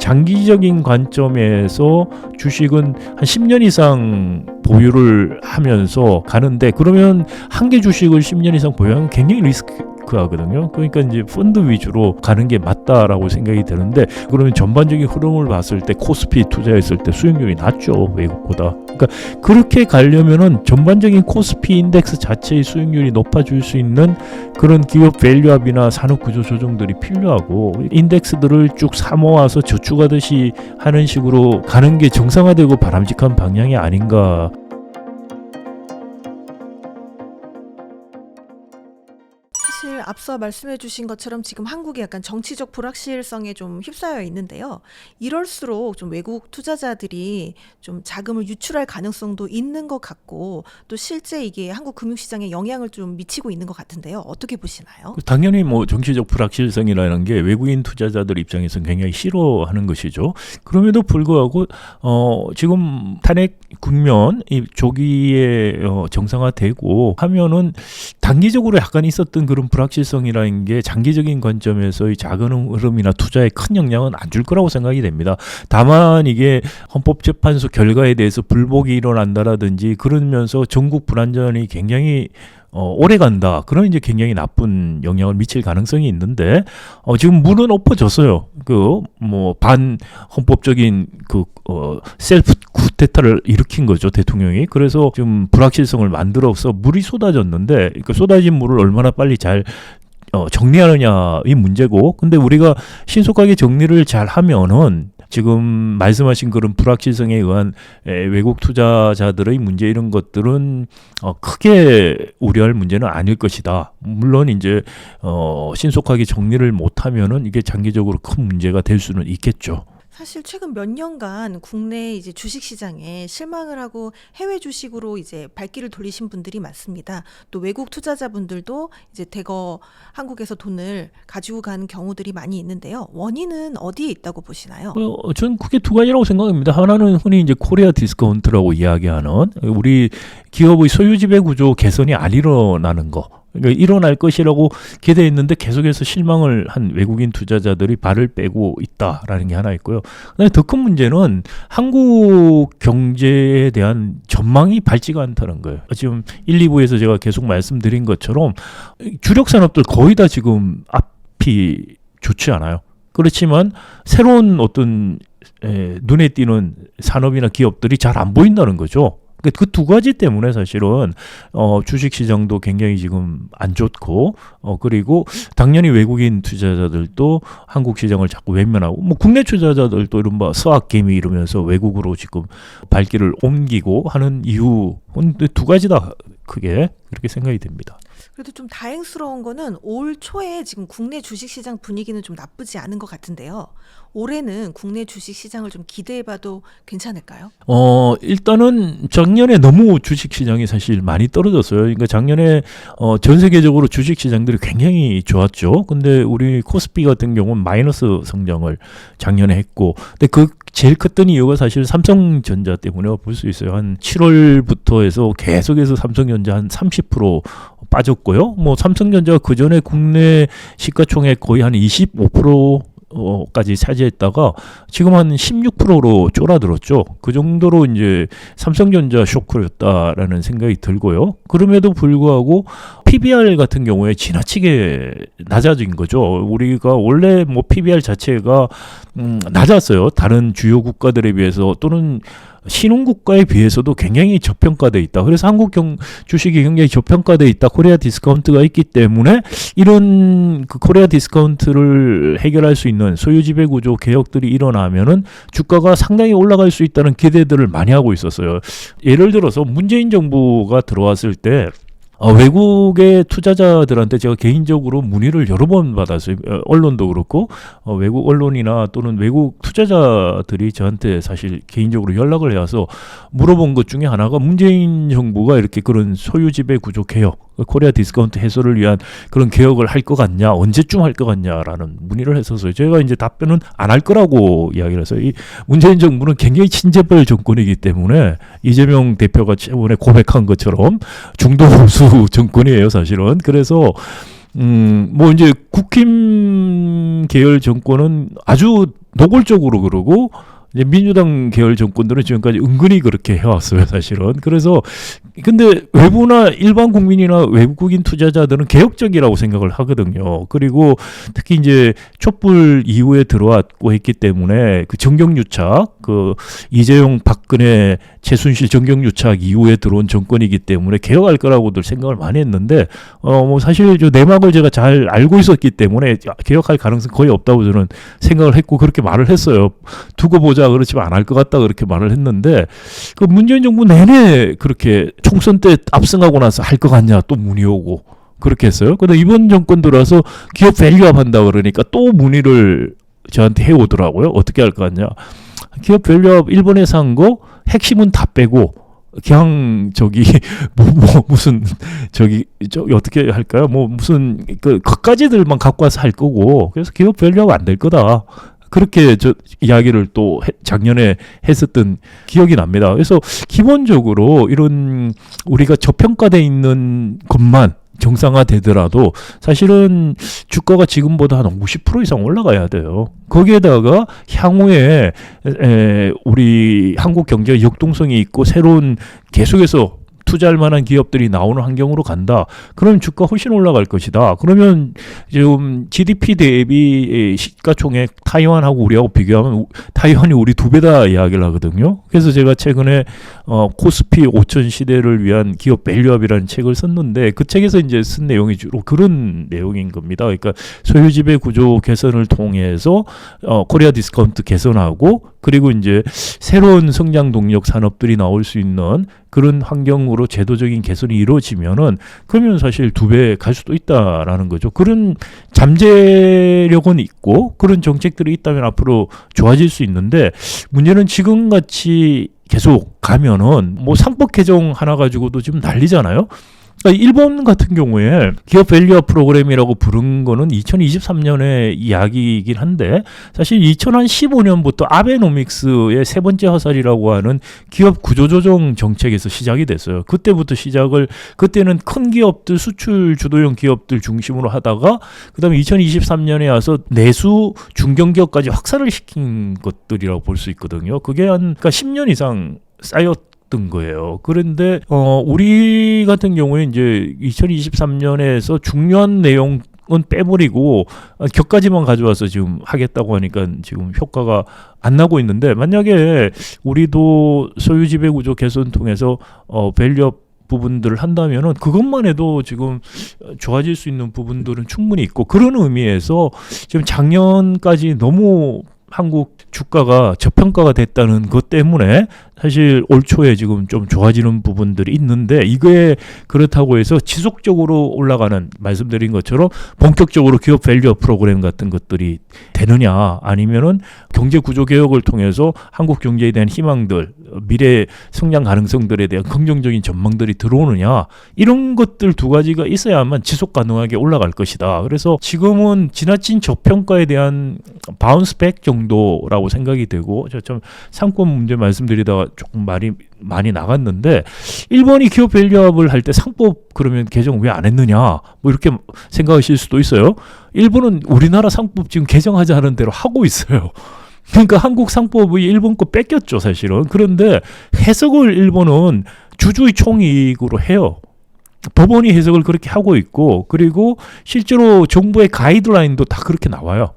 장기적인 관점에서 주식은 한 10년 이상 보유를 하면서 가는데, 그러면 한 개 주식을 10년 이상 보유하면 굉장히 리스크하거든요. 그러니까 이제 펀드 위주로 가는 게 맞다라고 생각이 드는데, 그러면 전반적인 흐름을 봤을 때 코스피 투자했을 때 수익률이 낮죠, 외국보다. 그러니까 그렇게 가려면은 전반적인 코스피 인덱스 자체의 수익률이 높아질 수 있는 그런 기업 밸류업이나 산업 구조 조정들이 필요하고, 인덱스들을 쭉 사모아서 저축하듯이 하는 식으로 가는 게 정상화되고 바람직한 방향이 아닌가. 사실 앞서 말씀해 주신 것처럼 지금 한국이 약간 정치적 불확실성에 좀 휩싸여 있는데요. 이럴수록 좀 외국 투자자들이 좀 자금을 유출할 가능성도 있는 것 같고, 또 실제 이게 한국 금융시장에 영향을 좀 미치고 있는 것 같은데요. 어떻게 보시나요? 당연히 뭐 정치적 불확실성이라는 게 외국인 투자자들 입장에서는 굉장히 싫어하는 것이죠. 그럼에도 불구하고 지금 탄핵 국면 이 조기에 정상화되고 하면은 단기적으로 약간 있었던 그런 불확실성이라는 게 장기적인 관점에서의 작은 흐름이나 투자에 큰 영향은 안 줄 거라고 생각이 됩니다. 다만 이게 헌법재판소 결과에 대해서 불복이 일어난다라든지 그러면서 전국 불안전이 굉장히 오래 간다. 그런 이제 굉장히 나쁜 영향을 미칠 가능성이 있는데, 지금 문은 엎어졌어요. 반 헌법적인 셀프 쿠데타를 일으킨 거죠, 대통령이. 그래서 좀 불확실성을 만들어서 물이 쏟아졌는데, 그 쏟아진 물을 얼마나 빨리 잘 정리하느냐의 문제고, 근데 우리가 신속하게 정리를 잘 하면은 지금 말씀하신 그런 불확실성에 의한 외국 투자자들의 문제, 이런 것들은 크게 우려할 문제는 아닐 것이다. 물론 이제 신속하게 정리를 못하면은 이게 장기적으로 큰 문제가 될 수는 있겠죠. 사실 최근 몇 년간 국내 이제 주식 시장에 실망을 하고 해외 주식으로 이제 발길을 돌리신 분들이 많습니다. 또 외국 투자자분들도 이제 대거 한국에서 돈을 가지고 가는 경우들이 많이 있는데요. 원인은 어디에 있다고 보시나요? 저는 그게 두 가지라고 생각합니다. 하나는 흔히 이제 코리아 디스카운트라고 이야기하는 우리 기업의 소유 지배 구조 개선이 안 일어나는 거. 그러니까 일어날 것이라고 기대했는데 계속해서 실망을 한 외국인 투자자들이 발을 빼고 있다라는 게 하나 있고요. 그다음에 더 큰 문제는 한국 경제에 대한 전망이 밝지가 않다는 거예요. 지금 1, 2부에서 제가 계속 말씀드린 것처럼 주력 산업들 거의 다 지금 앞이 좋지 않아요. 그렇지만 새로운 어떤 눈에 띄는 산업이나 기업들이 잘 안 보인다는 거죠. 그 두 가지 때문에 사실은 주식시장도 굉장히 지금 안 좋고, 그리고 당연히 외국인 투자자들도 한국 시장을 자꾸 외면하고, 뭐 국내 투자자들도 이른바 서학개미 이러면서 외국으로 지금 발길을 옮기고 하는 이유, 두 가지다 크게 그렇게 생각이 됩니다. 그래도 좀 다행스러운 거는 올 초에 지금 국내 주식시장 분위기는 좀 나쁘지 않은 것 같은데요. 올해는 국내 주식시장을 좀 기대해봐도 괜찮을까요? 일단은 작년에 너무 주식시장이 사실 많이 떨어졌어요. 그러니까 작년에 전 세계적으로 주식시장들이 굉장히 좋았죠. 근데 우리 코스피 같은 경우는 마이너스 성장을 작년에 했고, 근데 그 제일 컸던 이유가 사실 삼성전자 때문에 볼 수 있어요. 한 7월부터 해서 계속해서 삼성전자 한 30% 빠졌고요. 뭐 삼성전자가 그 전에 국내 시가총액 거의 한 25%까지 차지했다가 지금 한 16%로 쫄아들었죠. 그 정도로 이제 삼성전자 쇼크였다라는 생각이 들고요. 그럼에도 불구하고 PBR 같은 경우에 지나치게 낮아진 거죠. 우리가 원래 뭐 PBR 자체가 낮았어요. 다른 주요 국가들에 비해서 또는 신흥국가에 비해서도 굉장히 저평가돼 있다. 그래서 한국 주식이 굉장히 저평가돼 있다. 코리아 디스카운트가 있기 때문에 이런 그 코리아 디스카운트를 해결할 수 있는 소유 지배 구조 개혁들이 일어나면은 주가가 상당히 올라갈 수 있다는 기대들을 많이 하고 있었어요. 예를 들어서 문재인 정부가 들어왔을 때 외국의 투자자들한테 제가 개인적으로 문의를 여러 번 받았어요. 언론도 그렇고 외국 언론이나 또는 외국 투자자들이 저한테 사실 개인적으로 연락을 해와서 물어본 것 중에 하나가 문재인 정부가 이렇게 그런 소유지배 구조 개혁, 코리아 디스카운트 해소를 위한 그런 개혁을 할 것 같냐, 언제쯤 할 것 같냐라는 문의를 했었어요. 제가 이제 답변은 안 할 거라고 이야기를 해서, 이 문재인 정부는 굉장히 친재벌 정권이기 때문에 이재명 대표가 최근에 고백한 것처럼 중도 보수 정권이에요, 사실은. 그래서 뭐 이제 국힘 계열 정권은 아주 노골적으로 그러고 이제 민주당 계열 정권들은 지금까지 은근히 그렇게 해왔어요, 사실은. 그래서 근데 외부나 일반 국민이나 외국인 투자자들은 개혁적이라고 생각을 하거든요. 그리고 특히 이제 촛불 이후에 들어왔고 했기 때문에 그 정경유착, 그 이재용, 박근혜, 최순실 정경유착 이후에 들어온 정권이기 때문에 개혁할 거라고들 생각을 많이 했는데 뭐 사실 저 내막을 제가 잘 알고 있었기 때문에 개혁할 가능성 거의 없다고 저는 생각을 했고 그렇게 말을 했어요. 두고 보자 그렇지만 안 할 것 같다 그렇게 말을 했는데 그 문재인 정부 내내 그렇게 총선 때 압승하고 나서 할 것 같냐 또 문의 오고 그렇게 했어요. 근데 이번 정권 들어와서 기업 밸류업 한다 그러니까 또 문의를 저한테 해오더라고요. 어떻게 할 것 같냐. 기업 밸류업 일본에서 한 거 핵심은 다 빼고 그냥 저기 무슨 저기 어떻게 할까요? 뭐 무슨 그것까지들만 갖고 와서 할 거고 그래서 기업 밸류업 안 될 거다. 그렇게 저 이야기를 또 작년에 했었던 기억이 납니다. 그래서 기본적으로 이런 우리가 저평가돼 있는 것만 정상화되더라도 사실은 주가가 지금보다 한 50% 이상 올라가야 돼요. 거기에다가 향후에 우리 한국 경제가 역동성이 있고 새로운 계속해서 투자할 만한 기업들이 나오는 환경으로 간다. 그러면 주가 훨씬 올라갈 것이다. 그러면 지금 GDP 대비 시가총액 타이완하고 우리하고 비교하면 타이완이 우리 2배다 이야기를 하거든요. 그래서 제가 최근에 코스피 5천 시대를 위한 기업 밸류업이라는 책을 썼는데 그 책에서 이제 쓴 내용이 주로 그런 내용인 겁니다. 그러니까 소유지배 구조 개선을 통해서 코리아 디스카운트 개선하고 그리고 이제 새로운 성장 동력 산업들이 나올 수 있는 그런 환경으로 제도적인 개선이 이루어지면은 그러면 사실 2배 갈 수도 있다라는 거죠. 그런 잠재력은 있고 그런 정책들이 있다면 앞으로 좋아질 수 있는데 문제는 지금같이 계속 가면은 뭐 상법 개정 하나 가지고도 지금 난리잖아요. 그러니까 일본 같은 경우에 기업 밸류업 프로그램이라고 부른 거는 2023년의 이야기이긴 한데 사실 2015년부터 아베노믹스의 세 번째 화살이라고 하는 기업 구조조정 정책에서 시작이 됐어요. 그때부터 그때는 큰 기업들 수출 주도형 기업들 중심으로 하다가 그다음에 2023년에 와서 내수 중견기업까지 확산을 시킨 것들이라고 볼 수 있거든요. 그게 그러니까 10년 이상 쌓였던 거예요. 그런데 우리 같은 경우에 이제 2023년에서 중요한 내용은 빼버리고 격가지만 가져와서 지금 하겠다고 하니까 지금 효과가 안 나고 있는데 만약에 우리도 소유지배 구조 개선 통해서 밸류업 부분들을 한다면은 그것만 해도 지금 좋아질 수 있는 부분들은 충분히 있고 그런 의미에서 지금 작년까지 너무 한국 주가가 저평가가 됐다는 것 때문에 사실 올 초에 지금 좀 좋아지는 부분들이 있는데 이게 그렇다고 해서 지속적으로 올라가는 말씀드린 것처럼 본격적으로 기업 밸류업 프로그램 같은 것들이 되느냐 아니면은 경제 구조 개혁을 통해서 한국 경제에 대한 희망들 미래 성장 가능성들에 대한 긍정적인 전망들이 들어오느냐 이런 것들 두 가지가 있어야만 지속 가능하게 올라갈 것이다. 그래서 지금은 지나친 저평가에 대한 바운스백 정도라고 생각이 되고 저 좀 상권 문제 말씀드리다가 조금 말이 많이 나갔는데 일본이 기업 밸류업을 할 때 상법 그러면 개정 왜 안 했느냐 뭐 이렇게 생각하실 수도 있어요. 일본은 우리나라 상법 지금 개정하지 않은 대로 하고 있어요. 그러니까 한국 상법이 일본 거 뺏겼죠 사실은. 그런데 해석을 일본은 주주의 총이익으로 해요. 법원이 해석을 그렇게 하고 있고 그리고 실제로 정부의 가이드라인도 다 그렇게 나와요.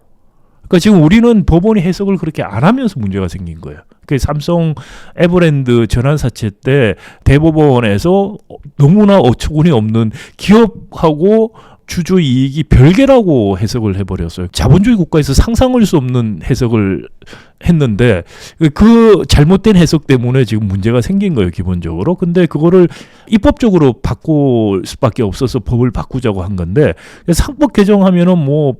그러니까 지금 우리는 법원이 해석을 그렇게 안 하면서 문제가 생긴 거예요. 그 삼성 에버랜드 전환 사채 때 대법원에서 너무나 어처구니 없는 기업하고 주주 이익이 별개라고 해석을 해버렸어요. 자본주의 국가에서 상상할 수 없는 해석을 했는데 그 잘못된 해석 때문에 지금 문제가 생긴 거예요, 기본적으로. 근데 그거를 입법적으로 바꿀 수밖에 없어서 법을 바꾸자고 한 건데 상법 개정하면은 뭐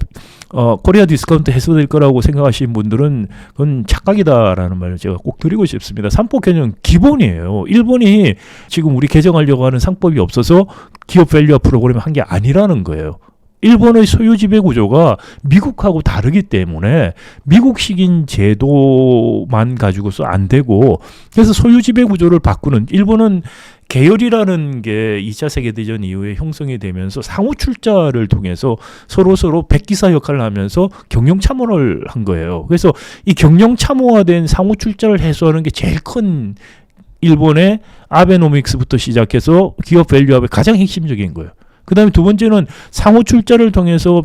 코리아 디스카운트 해소될 거라고 생각하시는 분들은 그건 착각이다라는 말을 제가 꼭 드리고 싶습니다. 상법 개정 기본이에요. 일본이 지금 우리 개정하려고 하는 상법이 없어서 기업 밸류업 프로그램을 한 게 아니라는 거예요. 일본의 소유지배 구조가 미국하고 다르기 때문에 미국식인 제도만 가지고서 안 되고 그래서 소유지배 구조를 바꾸는 일본은 계열이라는 게 2차 세계대전 이후에 형성이 되면서 상호 출자를 통해서 서로 백기사 역할을 하면서 경영 참모를 한 거예요. 그래서 이 경영 참모화된 상호 출자를 해소하는 게 제일 큰 일본의 아베노믹스부터 시작해서 기업 밸류업의 가장 핵심적인 거예요. 그 다음에 두 번째는 상호 출자를 통해서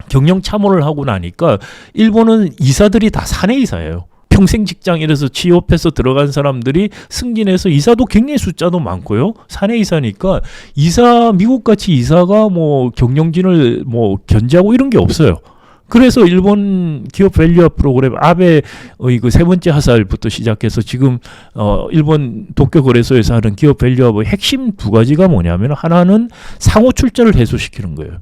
경영 참모를 하고 나니까 일본은 이사들이 다 사내이사예요. 평생 직장 이래서 취업해서 들어간 사람들이 승진해서 이사도 굉장히 숫자도 많고요. 사내이사니까 미국같이 이사가 뭐 경영진을 뭐 견제하고 이런 게 없어요. 그래서 일본 기업 밸류업 프로그램 아베의 그 세 번째 하살부터 시작해서 지금 일본 도쿄 거래소에서 하는 기업 밸류업의 핵심 두 가지가 뭐냐면 하나는 상호 출자를 해소시키는 거예요.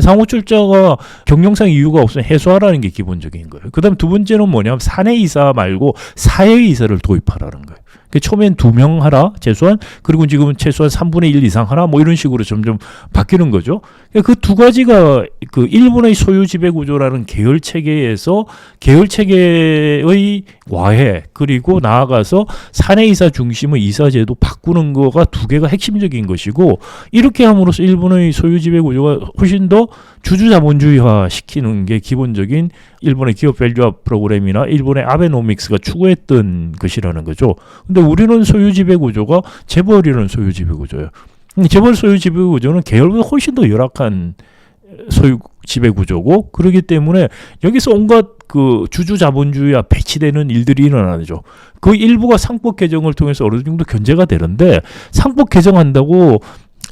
상호 출자가 경영상 이유가 없으면 해소하라는 게 기본적인 거예요. 그 다음 두 번째는 뭐냐면 사내이사 말고 사회이사를 도입하라는 거예요. 처음엔 2명 하라 최소한, 그리고 지금은 최소한 3분의 1 이상 하라 뭐 이런 식으로 점점 바뀌는 거죠. 그 두 가지가 그 일본의 소유 지배 구조라는 계열 체계에서 계열 체계의 와해, 그리고 나아가서 사내이사 중심의 이사제도 바꾸는 거가 두 개가 핵심적인 것이고, 이렇게 함으로써 일본의 소유 지배 구조가 훨씬 더 주주자본주의화 시키는 게 기본적인 일본의 기업 밸류업 프로그램이나 일본의 아베노믹스가 추구했던 것이라는 거죠. 근데 우리는 소유 지배 구조가 재벌이라는 소유 지배 구조예요. 재벌 소유 지배 구조는 계열보다 훨씬 더 열악한 소유 지배 구조고, 그렇기 때문에 여기서 온갖 그 주주 자본주의와 배치되는 일들이 일어나죠. 그 일부가 상법 개정을 통해서 어느 정도 견제가 되는데, 상법 개정한다고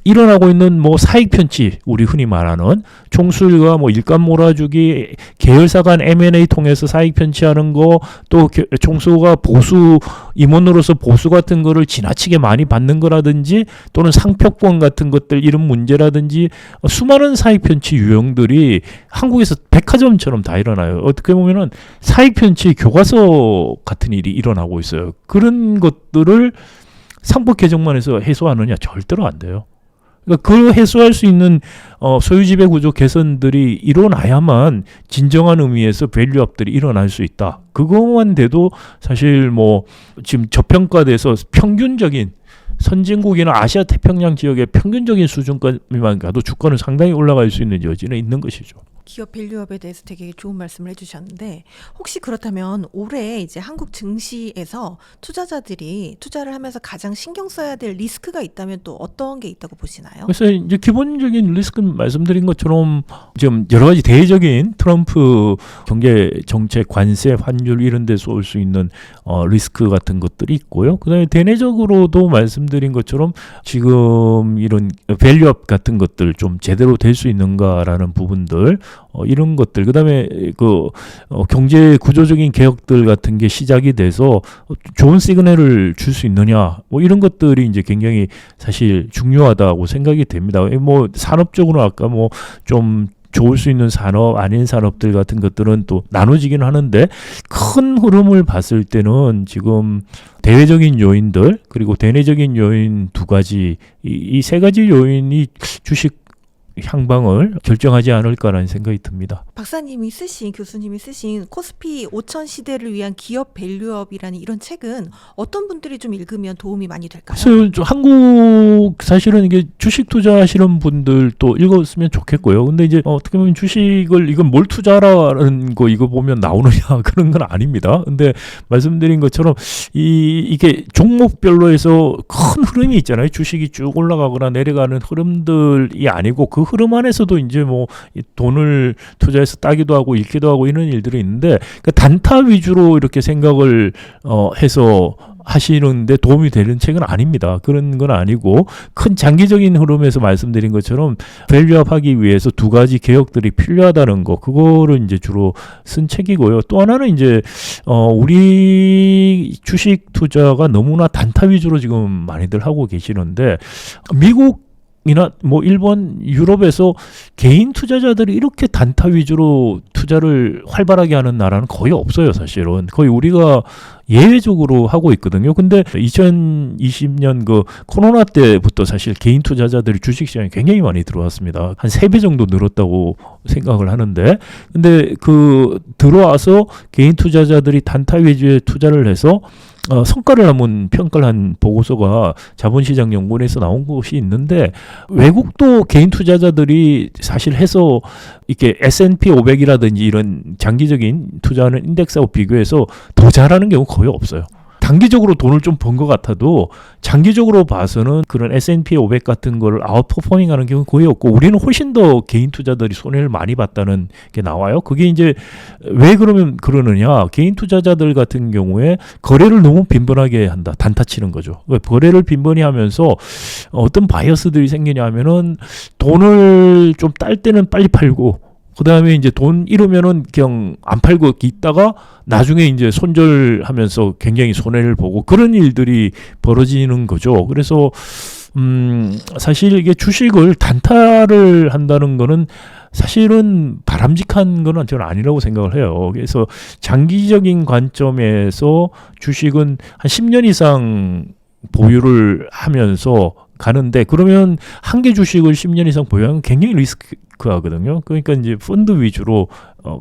일어나고 있는 뭐 사익 편취, 우리 흔히 말하는 총수일과 뭐 일감 몰아주기, 계열사 간 M&A 통해서 사익 편취하는 거, 또 총수가 보수 임원으로서 보수 같은 거를 지나치게 많이 받는 거라든지, 또는 상표권 같은 것들 이런 문제라든지, 수많은 사익 편취 유형들이 한국에서 백화점처럼 다 일어나요. 어떻게 보면은 사익 편취 교과서 같은 일이 일어나고 있어요. 그런 것들을 상법 개정만 해서 해소하느냐? 절대로 안 돼요. 그러니까 그 해소할 수 있는 소유지배 구조 개선들이 일어나야만 진정한 의미에서 밸류업들이 일어날 수 있다. 그것만 돼도 사실 뭐 지금 저평가돼서 평균적인 선진국이나 아시아 태평양 지역의 평균적인 수준까지만 가도 주가는 상당히 올라갈 수 있는 여지는 있는 것이죠. 기업 밸류업에 대해서 되게 좋은 말씀을 해주셨는데, 혹시 그렇다면 올해 이제 한국 증시에서 투자자들이 투자를 하면서 가장 신경 써야 될 리스크가 있다면 또 어떤 게 있다고 보시나요? 그래서 이제 기본적인 리스크는 말씀드린 것처럼 지금 여러 가지 대외적인 트럼프 경제 정책, 관세, 환율 이런 데서 올 수 있는 리스크 같은 것들이 있고요. 그다음에 대내적으로도 말씀드린 것처럼 지금 이런 밸류업 같은 것들 좀 제대로 될 수 있는가라는 부분들, 이런 것들, 그다음에 경제 구조적인 개혁들 같은 게 시작이 돼서 좋은 시그널을 줄 수 있느냐, 뭐 이런 것들이 이제 굉장히 사실 중요하다고 생각이 됩니다. 뭐 산업적으로 아까 뭐 좀 좋을 수 있는 산업, 아닌 산업들 같은 것들은 또 나눠지긴 하는데, 큰 흐름을 봤을 때는 지금 대외적인 요인들 그리고 대내적인 요인 두 가지, 이 세 가지 요인이 주식 향방을 결정하지 않을까라는 생각이 듭니다. 교수님이 쓰신 코스피 5000 시대를 위한 기업 밸류업이라는 이런 책은 어떤 분들이 좀 읽으면 도움이 많이 될까요? 그래서 한국 사실은 이게 주식 투자하시는 분들도 읽었으면 좋겠고요. 근데 이제 어떻게 보면 주식을 이건 뭘 투자라는 거 이거 보면 나오느냐 그런 건 아닙니다. 근데 말씀드린 것처럼 이게 종목별로 해서 큰 흐름이 있잖아요. 주식이 쭉 올라가거나 내려가는 흐름들이 아니고 그 흐름 안에서도 이제 뭐 돈을 투자해서 따기도 하고 잃기도 하고 이런 일들이 있는데, 그러니까 단타 위주로 이렇게 생각을 해서 하시는데 도움이 되는 책은 아닙니다. 그런 건 아니고 큰 장기적인 흐름에서 말씀드린 것처럼 밸류업 하기 위해서 두 가지 개혁들이 필요하다는 거, 그거를 이제 주로 쓴 책이고요. 또 하나는 이제 우리 주식 투자가 너무나 단타 위주로 지금 많이들 하고 계시는데, 미국이나 뭐 일본, 유럽에서 개인 투자자들이 이렇게 단타 위주로 투자를 활발하게 하는 나라는 거의 없어요. 사실은 거의 우리가 예외적으로 하고 있거든요. 근데 2020년 그 코로나 때부터 사실 개인 투자자들이 주식시장에 굉장히 많이 들어왔습니다. 한 3배 정도 늘었다고 생각을 하는데, 근데 그 들어와서 개인 투자자들이 단타 위주의 투자를 해서 성과를 한번 평가를 한 보고서가 자본시장연구원에서 나온 것이 있는데 외국도 개인 투자자들이 사실 해서 이렇게 S&P 500이라든지 이런 장기적인 투자하는 인덱스하고 비교해서 더 잘하는 경우 거의 없어요. 단기적으로 돈을 좀 번 것 같아도 장기적으로 봐서는 그런 S&P 500 같은 거를 아웃퍼포밍 하는 경우는 거의 없고 우리는 훨씬 더 개인 투자들이 손해를 많이 봤다는 게 나와요. 그게 이제 왜 그러면 그러느냐. 개인 투자자들 같은 경우에 거래를 너무 빈번하게 한다. 단타 치는 거죠. 거래를 빈번히 하면서 어떤 바이어스들이 생기냐 하면은 돈을 좀 딸 때는 빨리 팔고 그 다음에 이제 돈 잃으면은 그냥 안 팔고 있다가 나중에 이제 손절하면서 굉장히 손해를 보고 그런 일들이 벌어지는 거죠. 그래서 사실 이게 주식을 단타를 한다는 거는 사실은 바람직한 건 저는 아니라고 생각을 해요. 그래서 장기적인 관점에서 주식은 한 10년 이상 보유를 하면서 가는데 그러면 한 개 주식을 10년 이상 보유하면 굉장히 리스크하거든요. 그러니까 이제 펀드 위주로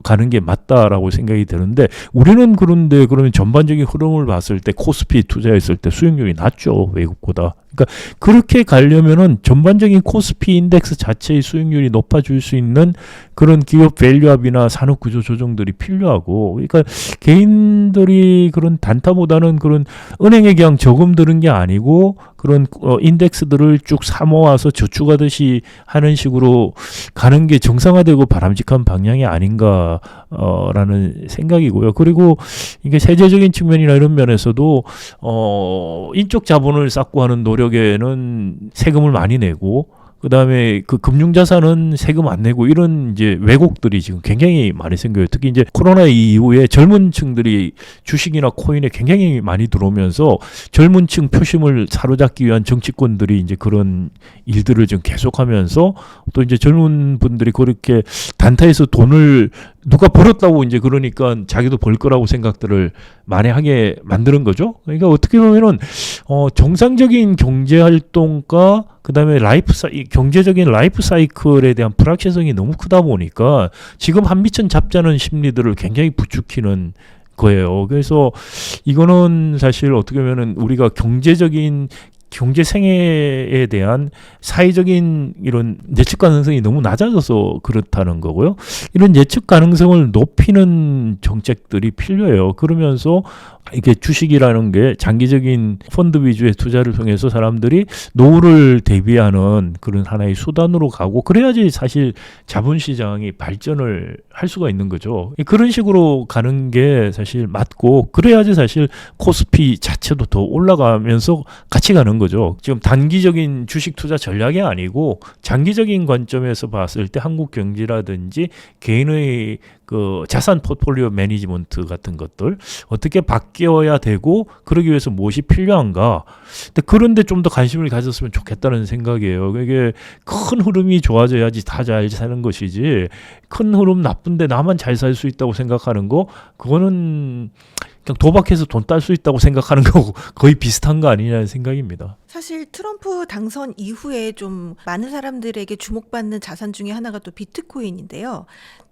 가는 게 맞다라고 생각이 드는데 우리는 그런데 그러면 전반적인 흐름을 봤을 때 코스피 투자했을 때 수익률이 낮죠. 외국보다. 그러니까 그렇게 가려면은 전반적인 코스피 인덱스 자체의 수익률이 높아질 수 있는 그런 기업 밸류업이나 산업 구조 조정들이 필요하고 그러니까 개인들이 그런 단타보다는 그런 은행에 그냥 저금 드는 게 아니고 그런 인덱스들을 쭉 사모아서 저축하듯이 하는 식으로 가는 게 정상화되고 바람직한 방향이 아닌가라는 생각이고요. 그리고 이게 세제적인 측면이나 이런 면에서도 인적 자본을 쌓고 하는 노력에는 세금을 많이 내고 그 다음에 그 금융자산은 세금 안 내고 이런 이제 왜곡들이 지금 굉장히 많이 생겨요. 특히 이제 코로나 이후에 젊은 층들이 주식이나 코인에 굉장히 많이 들어오면서 젊은 층 표심을 사로잡기 위한 정치권들이 이제 그런 일들을 좀 계속하면서 또 이제 젊은 분들이 그렇게 단타에서 돈을 누가 벌었다고 이제 그러니까 자기도 벌 거라고 생각들을 많이 하게 만드는 거죠. 그러니까 어떻게 보면은 정상적인 경제 활동과 그다음에 경제적인 라이프 사이클에 대한 불확실성이 너무 크다 보니까 지금 한미천 잡자는 심리들을 굉장히 부추기는 거예요. 그래서 이거는 사실 어떻게 보면은 우리가 경제 생애에 대한 사회적인 이런 예측 가능성이 너무 낮아져서 그렇다는 거고요. 이런 예측 가능성을 높이는 정책들이 필요해요. 그러면서 이게 주식이라는 게 장기적인 펀드 위주의 투자를 통해서 사람들이 노후를 대비하는 그런 하나의 수단으로 가고 그래야지 사실 자본시장이 발전을 할 수가 있는 거죠. 그런 식으로 가는 게 사실 맞고 그래야지 사실 코스피 자체도 더 올라가면서 같이 가는 거죠. 지금 단기적인 주식 투자 전략이 아니고 장기적인 관점에서 봤을 때 한국 경제라든지 개인의 그 자산 포트폴리오 매니지먼트 같은 것들 어떻게 바뀌어야 되고 그러기 위해서 무엇이 필요한가. 근데 그런데 좀 더 관심을 가졌으면 좋겠다는 생각이에요. 이게 큰 흐름이 좋아져야지 다 잘 사는 것이지 큰 흐름 나쁜데 나만 잘 살 수 있다고 생각하는 거 그거는 그냥 도박해서 돈 딸 수 있다고 생각하는 거고 거의 비슷한 거 아니냐는 생각입니다. 사실 트럼프 당선 이후에 좀 많은 사람들에게 주목받는 자산 중에 하나가 또 비트코인인데요.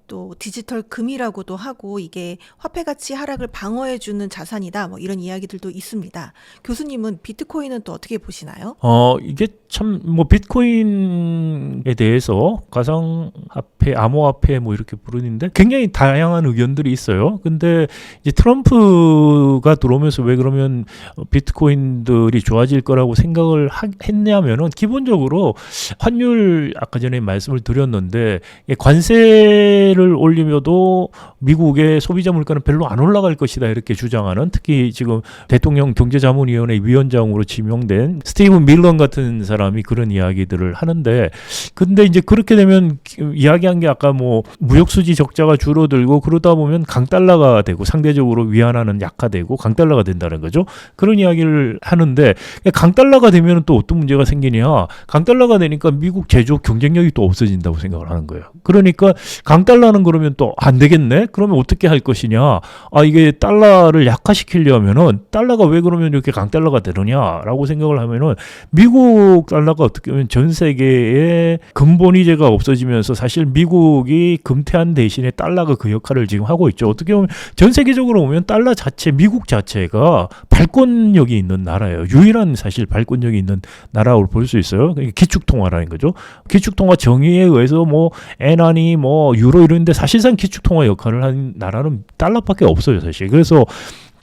또 디지털 금이라고도 하고 이게 화폐 가치 하락을 방어해주는 자산이다. 뭐 이런 이야기들도 있습니다. 교수님은 비트코인은 또 어떻게 보시나요? 이게 참 뭐 비트코인에 대해서 가상화폐, 암호화폐 뭐 이렇게 부르는데 굉장히 다양한 의견들이 있어요. 근데 이제 트럼프가 들어오면서 왜 그러면 비트코인들이 좋아질 거라고 생각을 했냐면은 기본적으로 환율 아까 전에 말씀을 드렸는데 관세를 올리며도 미국의 소비자 물가는 별로 안 올라갈 것이다 이렇게 주장하는 특히 지금 대통령 경제자문위원회 위원장으로 지명된 스티븐 밀런 같은 사람이 그런 이야기들을 하는데 근데 이제 그렇게 되면 이야기한 게 아까 뭐 무역수지 적자가 줄어들고 그러다 보면 강달러가 되고 상대적으로 위안화는 약화되고 강달러가 된다는 거죠. 그런 이야기를 하는데 강달러가 되면 또 어떤 문제가 생기냐. 강달러가 되니까 미국 제조업 경쟁력이 또 없어진다고 생각을 하는 거예요. 그러니까 강달러 달러는 그러면 또 안 되겠네? 그러면 어떻게 할 것이냐? 이게 달러를 약화시키려면은 달러가 왜 그러면 이렇게 강달러가 되느냐라고 생각을 하면은 미국 달러가 어떻게 보면 전 세계의 근본이제가 없어지면서 사실 미국이 금태한 대신에 달러가 그 역할을 지금 하고 있죠. 어떻게 보면 전 세계적으로 보면 달러 자체, 미국 자체가 발권력이 있는 나라예요. 유일한 사실 발권력이 있는 나라로 볼 수 있어요. 기축통화라는 거죠. 기축통화 정의에 의해서 뭐 엔화니 뭐 유로 이런데 사실상 기축통화 역할을 하는 나라는 달러밖에 없어요, 사실. 그래서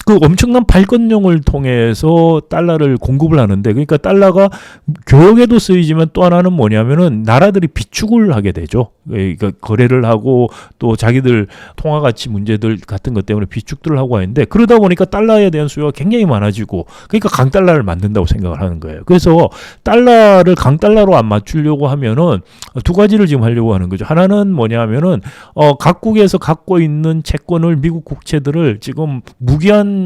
그 엄청난 발권력을 통해서 달러를 공급을 하는데, 그러니까 달러가 교역에도 쓰이지만 또 하나는 뭐냐면은 나라들이 비축을 하게 되죠. 그러니까 거래를 하고 또 자기들 통화 가치 문제들 같은 것 때문에 비축들을 하고 하는데, 그러다 보니까 달러에 대한 수요가 굉장히 많아지고, 그러니까 강달러를 만든다고 생각을 하는 거예요. 그래서 달러를 강달러로 안 맞추려고 하면은 두 가지를 지금 하려고 하는 거죠. 하나는 뭐냐면은 각국에서 갖고 있는 채권을, 미국 국채들을 지금 무기한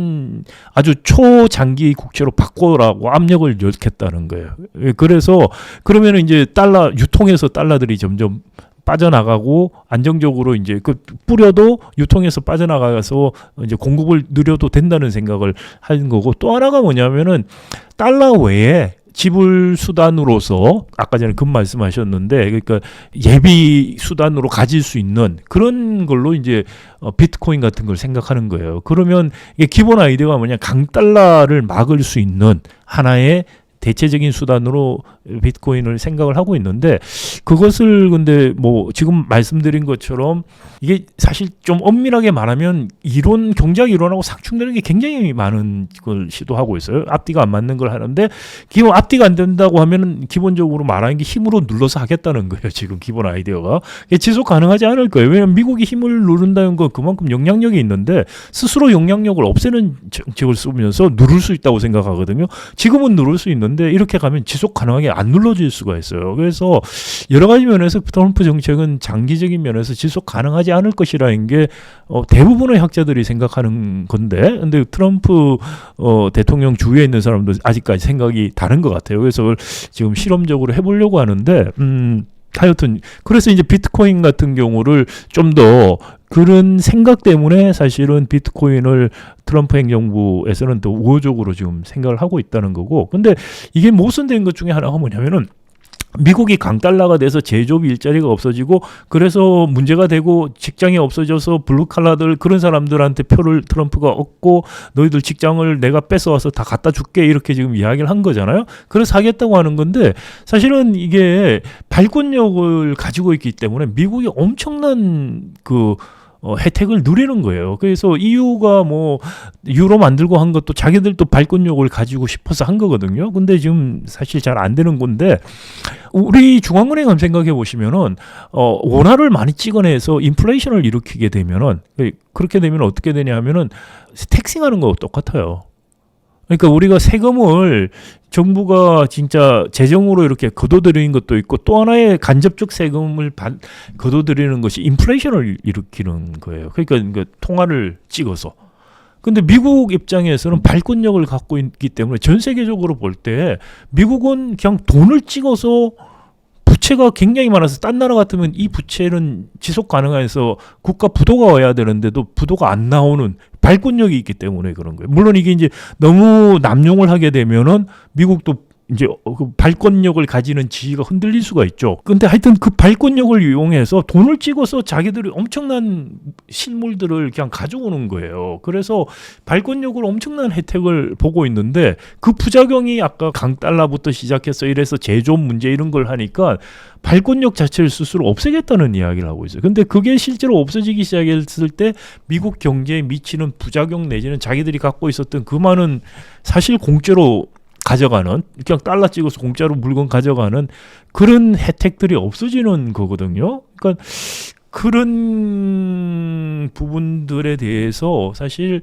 아주 초장기 국채로 바꿔라고 압력을 넣겠다는 거예요. 그래서 그러면 이제 달러 유통해서 달러들이 점점 빠져나가고 안정적으로 이제 그 뿌려도 유통해서 빠져나가서 이제 공급을 늘려도 된다는 생각을 하는 거고, 또 하나가 뭐냐면은 달러 외에 지불 수단으로서 아까 전에 금 말씀하셨는데, 그러니까 예비 수단으로 가질 수 있는 그런 걸로 이제 비트코인 같은 걸 생각하는 거예요. 그러면 이게 기본 아이디어가 뭐냐, 강달러를 막을 수 있는 하나의 대체적인 수단으로 비트코인을 생각을 하고 있는데, 그것을 근데 뭐 지금 말씀드린 것처럼 이게 사실 좀 엄밀하게 말하면 이론, 경제학 이론하고 상충되는 게 굉장히 많은 걸 시도하고 있어요. 앞뒤가 안 맞는 걸 하는데, 기본 앞뒤가 안 된다고 하면은 기본적으로 말하는 게 힘으로 눌러서 하겠다는 거예요. 지금 기본 아이디어가 이게 지속 가능하지 않을 거예요. 왜냐하면 미국이 힘을 누른다는 건 그만큼 영향력이 있는데, 스스로 영향력을 없애는 정책을 쓰면서 누를 수 있다고 생각하거든요. 지금은 누를 수 있는 근데 이렇게 가면 지속 가능하게 안 눌러질 수가 있어요. 그래서 여러 가지 면에서 트럼프 정책은 장기적인 면에서 지속 가능하지 않을 것이라는 게 대부분의 학자들이 생각하는 건데, 근데 트럼프 대통령 주위에 있는 사람도 아직까지 생각이 다른 것 같아요. 그래서 그걸 지금 실험적으로 해보려고 하는데, 하여튼 그래서 이제 비트코인 같은 경우를 좀 더 그런 생각 때문에 사실은 비트코인을 트럼프 행정부에서는 더 우호적으로 지금 생각을 하고 있다는 거고, 근데 이게 모순된 것 중에 하나가 뭐냐면은 미국이 강달러가 돼서 제조업 일자리가 없어지고, 그래서 문제가 되고 직장이 없어져서 블루칼라들 그런 사람들한테 표를 트럼프가 얻고, 너희들 직장을 내가 뺏어와서 다 갖다 줄게 이렇게 지금 이야기를 한 거잖아요. 그래서 하겠다고 하는 건데, 사실은 이게 발권력을 가지고 있기 때문에 미국이 엄청난 혜택을 누리는 거예요. 그래서 EU가 뭐 유로 만들고 한 것도 자기들도 발권력을 가지고 싶어서 한 거거든요. 근데 지금 사실 잘 안 되는 건데, 우리 중앙은행 한번 생각해 보시면은 원화를 많이 찍어내서 인플레이션을 일으키게 되면은, 그렇게 되면 어떻게 되냐면은 텍싱하는 거하고 똑같아요. 그러니까 우리가 세금을 정부가 진짜 재정으로 이렇게 거둬들이는 것도 있고, 또 하나의 간접적 세금을 거둬들이는 것이 인플레이션을 일으키는 거예요. 그러니까 통화를 찍어서. 근데 미국 입장에서는 발권력을 갖고 있기 때문에 전 세계적으로 볼 때 미국은 그냥 돈을 찍어서, 부채가 굉장히 많아서 딴 나라 같으면 이 부채는 지속 가능해서 국가 부도가 와야 되는데도 부도가 안 나오는 발권력이 있기 때문에 그런 거예요. 물론 이게 이제 너무 남용을 하게 되면은 미국도 이제 그 발권력을 가지는 지위가 흔들릴 수가 있죠. 근데 하여튼 그 발권력을 이용해서 돈을 찍어서 자기들이 엄청난 실물들을 그냥 가져오는 거예요. 그래서 발권력으로 엄청난 혜택을 보고 있는데, 그 부작용이 아까 강달러부터 시작해서 이래서 제조업 문제 이런 걸 하니까 발권력 자체를 스스로 없애겠다는 이야기를 하고 있어요. 근데 그게 실제로 없어지기 시작했을 때 미국 경제에 미치는 부작용 내지는 자기들이 갖고 있었던 그 많은 사실 공짜로 가져가는, 그냥 달러 찍어서 공짜로 물건 가져가는 그런 혜택들이 없어지는 거거든요. 그러니까 그런 부분들에 대해서 사실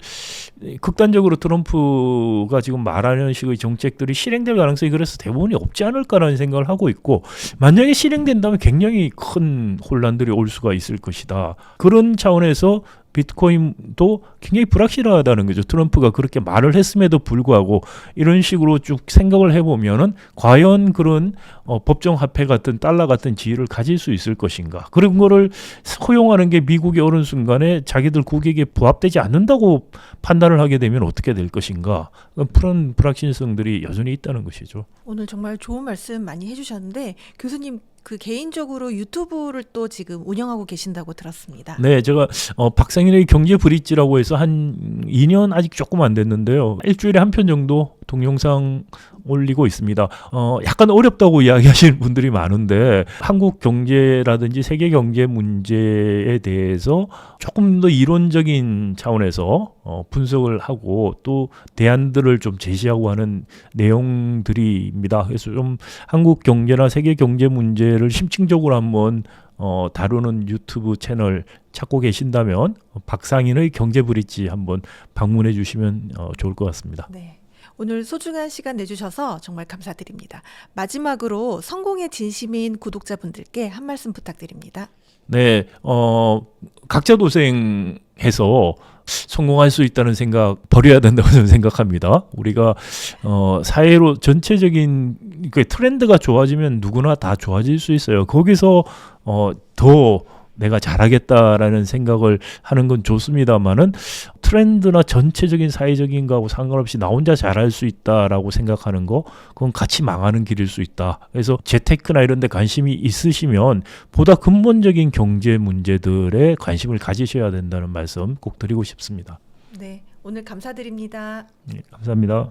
극단적으로 트럼프가 지금 말하는 식의 정책들이 실행될 가능성이 그래서 대부분이 없지 않을까라는 생각을 하고 있고, 만약에 실행된다면 굉장히 큰 혼란들이 올 수가 있을 것이다. 그런 차원에서 비트코인도 굉장히 불확실하다는 거죠. 트럼프가 그렇게 말을 했음에도 불구하고 이런 식으로 쭉 생각을 해보면은 과연 그런 법정 화폐 같은 달러 같은 지위를 가질 수 있을 것인가. 그런 거를 허용하는 게 미국이 어느 순간에 자기들 국익에 부합되지 않는다고 판단을 하게 되면 어떻게 될 것인가. 그런 불확실성들이 여전히 있다는 것이죠. 오늘 정말 좋은 말씀 많이 해주셨는데 교수님 그 개인적으로 유튜브를 또 지금 운영하고 계신다고 들었습니다. 네, 제가 박상인의 경제 브릿지라고 해서 한 2년 아직 조금 안 됐는데요. 일주일에 한 편 정도 동영상 올리고 있습니다. 약간 어렵다고 이야기하시는 분들이 많은데 한국 경제라든지 세계 경제 문제에 대해서 조금 더 이론적인 차원에서 분석을 하고 또 대안들을 좀 제시하고 하는 내용들입니다. 그래서 좀 한국 경제나 세계 경제 문제를 심층적으로 한번 다루는 유튜브 채널 찾고 계신다면 박상인의 경제 브릿지 한번 방문해 주시면 좋을 것 같습니다. 네. 오늘 소중한 시간 내주셔서 정말 감사드립니다. 마지막으로 성공의 진심인 구독자분들께 한 말씀 부탁드립니다. 네, 각자 도생해서 성공할 수 있다는 생각 버려야 된다고 저는 생각합니다. 우리가 사회로 전체적인 그 트렌드가 좋아지면 누구나 다 좋아질 수 있어요. 거기서 더 내가 잘하겠다라는 생각을 하는 건 좋습니다만은 트렌드나 전체적인 사회적인 거하고 상관없이 나 혼자 잘할 수 있다라고 생각하는 거 그건 같이 망하는 길일 수 있다. 그래서 재테크나 이런 데 관심이 있으시면 보다 근본적인 경제 문제들에 관심을 가지셔야 된다는 말씀 꼭 드리고 싶습니다. 네, 오늘 감사드립니다. 네, 감사합니다.